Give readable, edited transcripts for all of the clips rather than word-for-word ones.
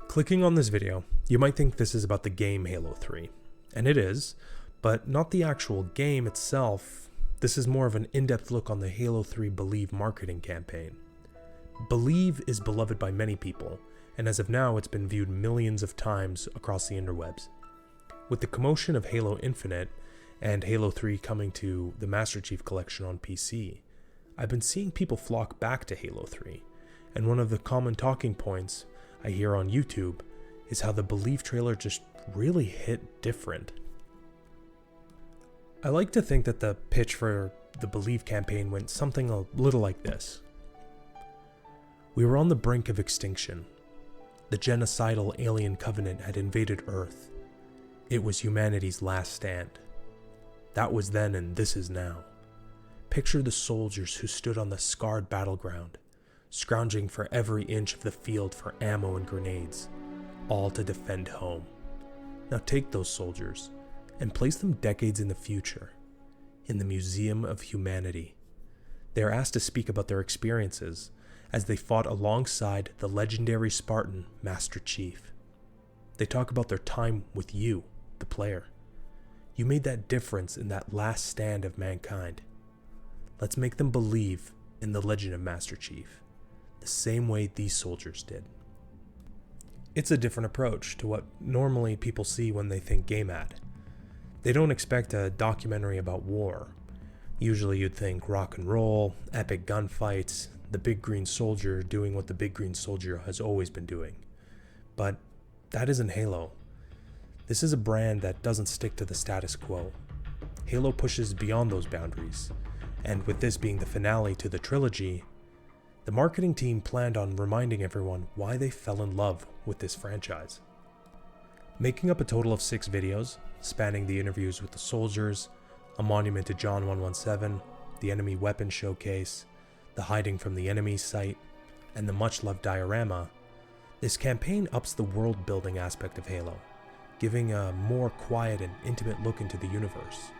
Clicking on this video, you might think this is about the game Halo 3, and it is, but not the actual game itself. This is more of an in-depth look on the Halo 3 Believe marketing campaign. Believe is beloved by many people, and as of now it's been viewed millions of times across the interwebs. With the commotion of Halo Infinite and Halo 3 coming to the Master Chief Collection on PC, I've been seeing people flock back to Halo 3, and one of the common talking points I hear on YouTube is how the Believe trailer just really hit different. I like to think that the pitch for the Believe campaign went something a little like this. We were on the brink of extinction. The genocidal alien covenant had invaded Earth. It was humanity's last stand. That was then and this is now. Picture the soldiers who stood on the scarred battleground, scrounging for every inch of the field for ammo and grenades, all to defend home. Now take those soldiers and place them decades in the future, in the Museum of Humanity. They are asked to speak about their experiences as they fought alongside the legendary Spartan Master Chief. They talk about their time with you, the player. You made that difference in that last stand of mankind. Let's make them believe in the legend of Master Chief, the same way these soldiers did. It's a different approach to what normally people see when they think game ad. They don't expect a documentary about war. Usually you'd think rock and roll, epic gunfights, the big green soldier doing what the big green soldier has always been doing. But that isn't Halo. This is a brand that doesn't stick to the status quo. Halo pushes beyond those boundaries, and with this being the finale to the trilogy, the marketing team planned on reminding everyone why they fell in love with this franchise. Making up a total of 6 videos, spanning the interviews with the soldiers, a monument to John 117, the enemy weapon showcase, the hiding from the enemy site, and the much-loved diorama, this campaign ups the world-building aspect of Halo, giving a more quiet and intimate look into the universe.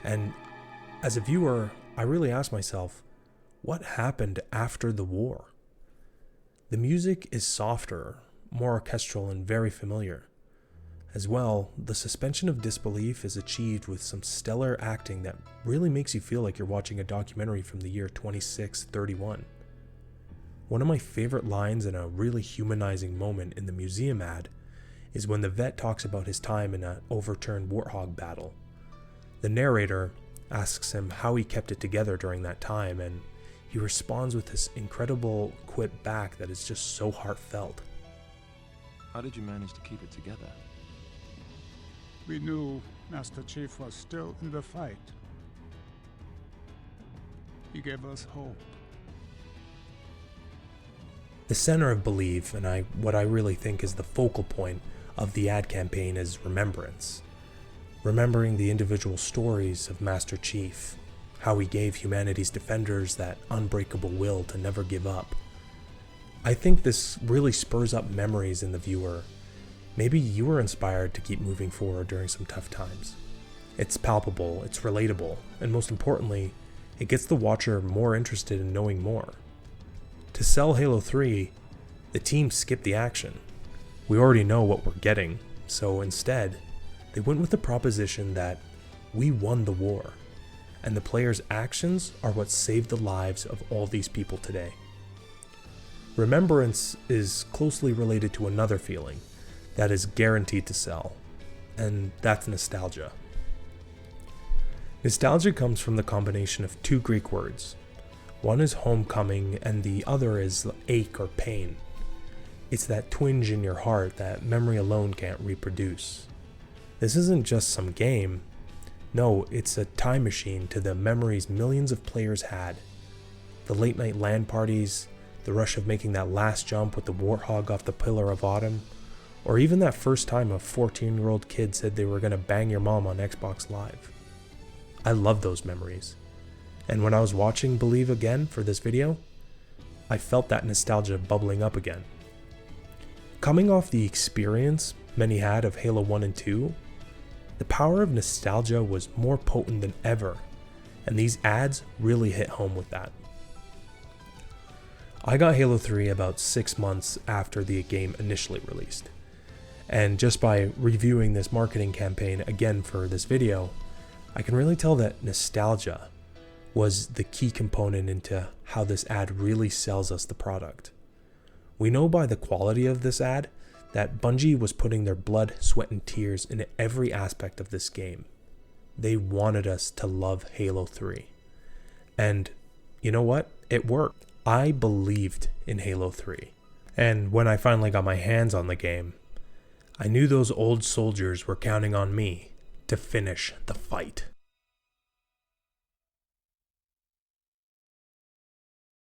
And as a viewer, I really ask myself, what happened after the war? The music is softer, more orchestral, and very familiar. As well, the suspension of disbelief is achieved with some stellar acting that really makes you feel like you're watching a documentary from the year 2631. One of my favorite lines and a really humanizing moment in the museum ad is when the vet talks about his time in an overturned warthog battle. The narrator asks him how he kept it together during that time, and he responds with this incredible quip back that is just so heartfelt. How did you manage to keep it together? We knew Master Chief was still in the fight. He gave us hope. The center of Believe, and what I really think is the focal point of the ad campaign, is remembrance. Remembering the individual stories of Master Chief, how he gave humanity's defenders that unbreakable will to never give up. I think this really spurs up memories in the viewer. Maybe you were inspired to keep moving forward during some tough times. It's palpable, it's relatable, and most importantly, it gets the watcher more interested in knowing more. To sell Halo 3, the team skipped the action. We already know what we're getting, so instead, they went with the proposition that we won the war, and the players' actions are what saved the lives of all these people today. Remembrance is closely related to another feeling that is guaranteed to sell, and that's nostalgia. Nostalgia comes from the combination of 2 Greek words. One is homecoming, and the other is ache or pain. It's that twinge in your heart that memory alone can't reproduce. This isn't just some game. No, it's a time machine to the memories millions of players had. The late night LAN parties, the rush of making that last jump with the warthog off the Pillar of Autumn, or even that first time a 14-year-old kid said they were going to bang your mom on Xbox Live. I love those memories. And when I was watching Believe again for this video, I felt that nostalgia bubbling up again. Coming off the experience many had of Halo 1 and 2, the power of nostalgia was more potent than ever, and these ads really hit home with that. I got Halo 3 about 6 months after the game initially released. And just by reviewing this marketing campaign again for this video, I can really tell that nostalgia was the key component into how this ad really sells us the product. We know by the quality of this ad that Bungie was putting their blood, sweat, and tears into every aspect of this game. They wanted us to love Halo 3. And you know what? It worked. I believed in Halo 3. And when I finally got my hands on the game, I knew those old soldiers were counting on me to finish the fight.